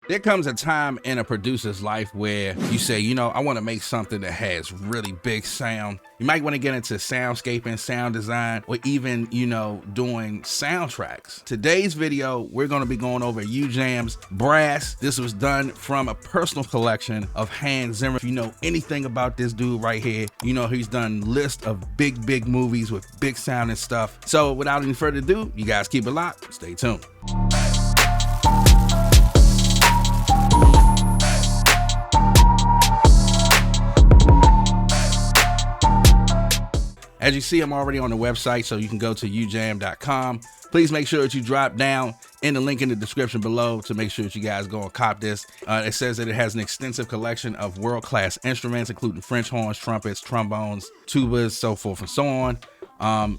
There comes a time in a producer's life where you say, you know, I want to make something that has really big sound. You might want to get into soundscaping, sound design, or even, you know, doing soundtracks. Today's video, we're going to be going over UJAM's Braaass. This was done from a personal collection of Hanz Zimmer. If you know anything about this dude right here, you know he's done lists of big movies with big sound and stuff. So without any further ado, you guys keep it locked. Stay tuned. As you see, I'm already on the website, so you can go to ujam.com. Please make sure that you drop down in the link in the description below to make sure that you guys go and cop this. It says that it has an extensive collection of world-class instruments, including French horns, trumpets, trombones, tubas, so forth and so on.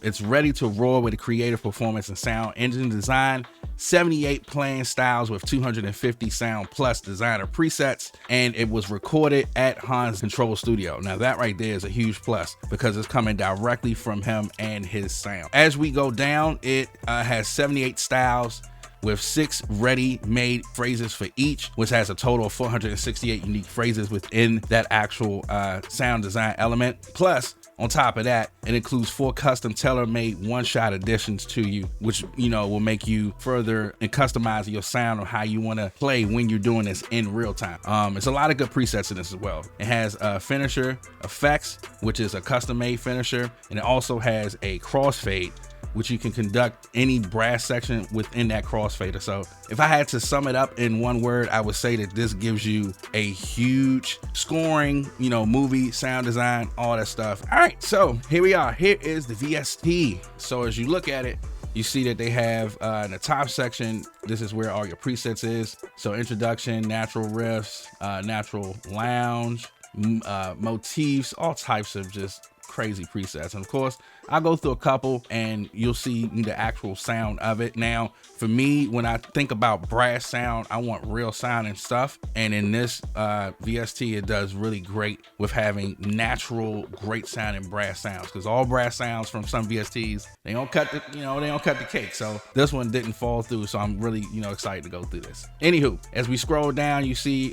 It's ready to roar with a creative performance and sound engine design, 78 playing styles with 250 sound plus designer presets, and it was recorded at Hanz Control Studio. Now that right there is a huge plus because it's coming directly from him and his sound. As we go down, it has 78 styles with 6 ready-made phrases for each, which has a total of 468 unique phrases within that actual sound design element. Plus, on top of that, it includes 4 custom tailor-made one-shot additions to you, which, you know, will make you further and customize your sound or how you want to play when you're doing this in real time. It's a lot of good presets in this as well. It has finisher effects, which is a custom-made finisher, and it also has a crossfade, which you can conduct any brass section within that crossfader. So if I had to sum it up in one word, I would say that this gives you a huge scoring, you know, movie, sound design, all that stuff. All right, so here we are. Here is the VST. So as you look at it, you see that they have in the top section, this is where all your presets is. So introduction, natural riffs, natural lounge, motifs, all types of just crazy presets. And of course, I'll go through a couple and you'll see the actual sound of it. Now, for me, when I think about brass sound, I want real sounding stuff. And in this VST, it does really great with having natural, great sounding brass sounds. Because all brass sounds from some VSTs, they don't cut the, you know, they don't cut the cake. So this one didn't fall through. So I'm really, you know, excited to go through this. Anywho, as we scroll down, you see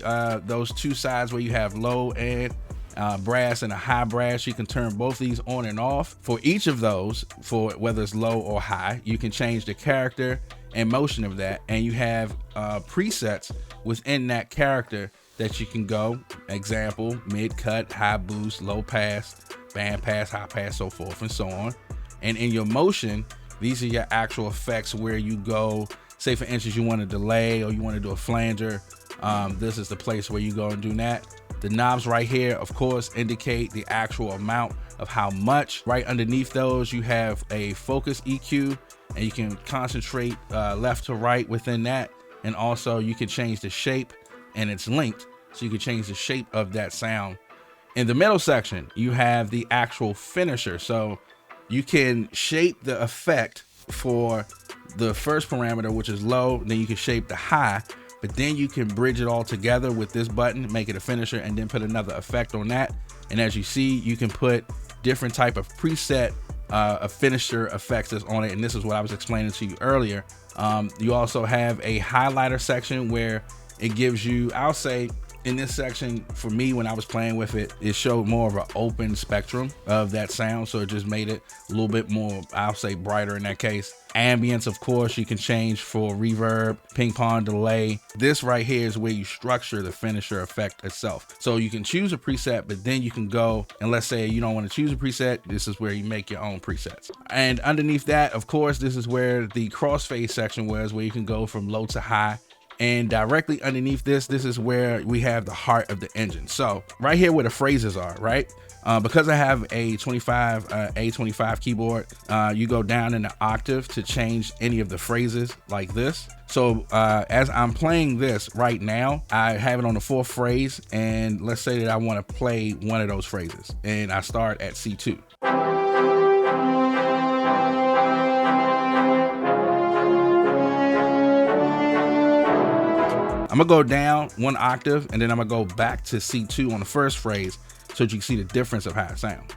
those 2 sides where you have low and brass and a high brass. You can turn both these on and off. For each of those, for whether it's low or high, you can change the character and motion of that, and you have presets within that character that you can go. Example, mid cut, high boost, low pass, band pass, high pass, so forth and so on. And in your motion, these are your actual effects where you go, say for instance you want to delay or you want to do a flanger. This is the place where you go and do that. The knobs right here, of course, indicate the actual amount of how much. Right underneath those, you have a focus EQ, and you can concentrate left to right within that. And also you can change the shape, and it's linked, so you can change the shape of that sound. In the middle section, you have the actual finisher. So you can shape the effect for the first parameter, which is low, then you can shape the high. But then you can bridge it all together with this button, make it a finisher, and then put another effect on that. And as you see, you can put different type of preset finisher effects that's on it. And this is what I was explaining to you earlier. You also have a highlighter section where it gives you, I'll say, in this section, for me, when I was playing with it, it showed more of an open spectrum of that sound. So it just made it a little bit more, I'll say, brighter in that case. Ambience, of course, you can change for reverb, ping pong, delay. This right here is where you structure the finisher effect itself. So you can choose a preset, but then you can go, and let's say you don't want to choose a preset, this is where you make your own presets. And underneath that, of course, this is where the crossfade section was, where you can go from low to high. And directly underneath this is where we have the heart of the engine. So right here where the phrases are, right? Because I have a A25 keyboard, you go down in the octave to change any of the phrases like this. So as I'm playing this right now, I have it on the 4th phrase, and let's say that I want to play one of those phrases, and I start at C2. I'm gonna go down 1 octave, and then I'm gonna go back to C2 on the first phrase so that you can see the difference of how it sounds.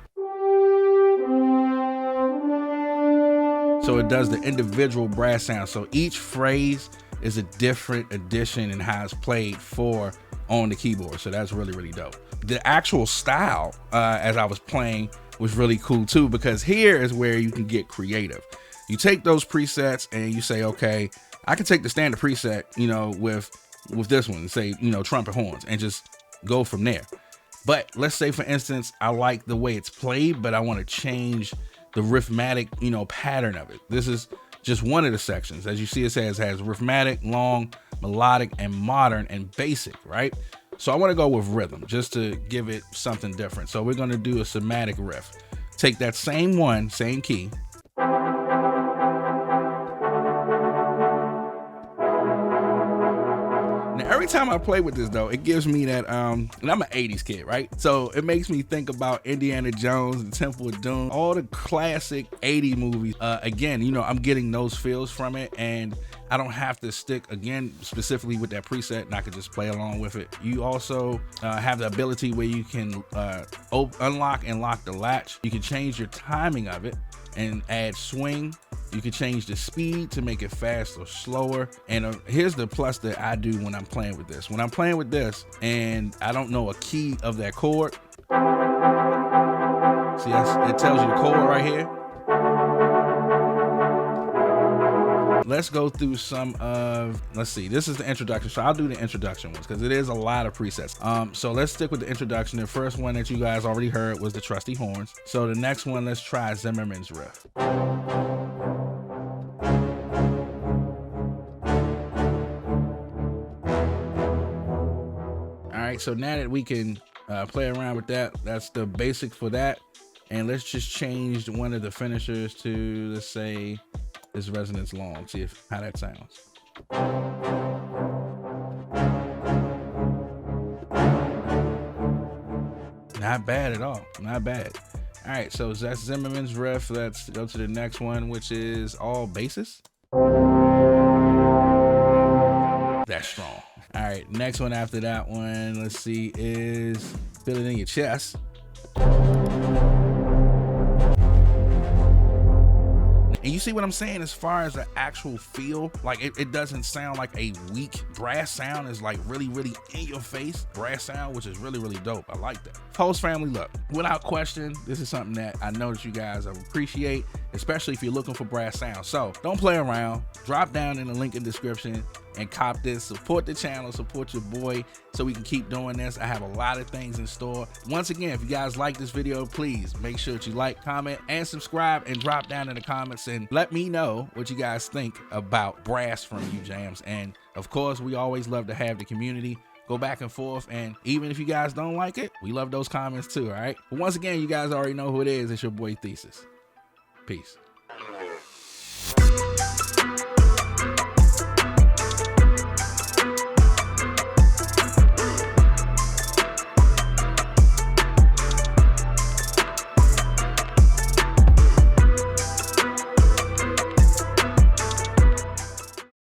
So it does the individual brass sounds. So each phrase is a different addition in how it's played for on the keyboard. So that's really, really dope. The actual style, as I was playing, was really cool too, because here is where you can get creative. You take those presets and you say, okay, I can take the standard preset, you know, with this one, say, you know, trumpet horns, and just go from there. But let's say, for instance, I like the way it's played, but I want to change the rhythmic, you know, pattern of it. This is just one of the sections. As you see, it has rhythmic, long, melodic, and modern, and basic, right? So I want to go with rhythm just to give it something different. So we're going to do a somatic riff. Take that same one, same key. Now, every time I play with this though, it gives me that, and I'm an 80s kid, right? So it makes me think about Indiana Jones and Temple of Doom, all the classic 80 movies. Again, you know, I'm getting those feels from it, and I don't have to stick, again, specifically with that preset, and I can just play along with it. You also have the ability where you can unlock and lock the latch. You can change your timing of it and add swing. You can change the speed to make it fast or slower. And here's the plus that I do when I'm playing with this. When I'm playing with this and I don't know a key of that chord, see, it tells you the chord right here. Let's go through some of, let's see, this is the introduction. So I'll do the introduction ones because it is a lot of presets. So let's stick with the introduction. The first one that you guys already heard was the trusty horns. So the next one, let's try Zimmerman's riff. All right, so now that we can play around with that, that's the basic for that. And let's just change one of the finishers to, let's say, this resonance long. See how that sounds. Not bad at all. Not bad. All right, so that's Zimmerman's riff. Let's go to the next one, which is all basses. That's strong. All right, next one after that one, let's see, is Feel It In Your Chest. And you see what I'm saying as far as the actual feel? Like it doesn't sound like a weak brass sound. It's like really, really in your face brass sound, which is really, really dope. I like that. Host family, look, without question, this is something that I know that you guys appreciate, especially if you're looking for brass sound. So don't play around. Drop down in the link in the description and cop this. Support the channel, support your boy, so we can keep doing this. I have a lot of things in store. Once again, if you guys like this video, please make sure that you like, comment, and subscribe, and drop down in the comments and let me know what you guys think about brass from UJAMs. And of course, we always love to have the community go back and forth, and even if you guys don't like it, we love those comments too. All right, but once again, you guys already know who it is. It's your boy theziz. Peace.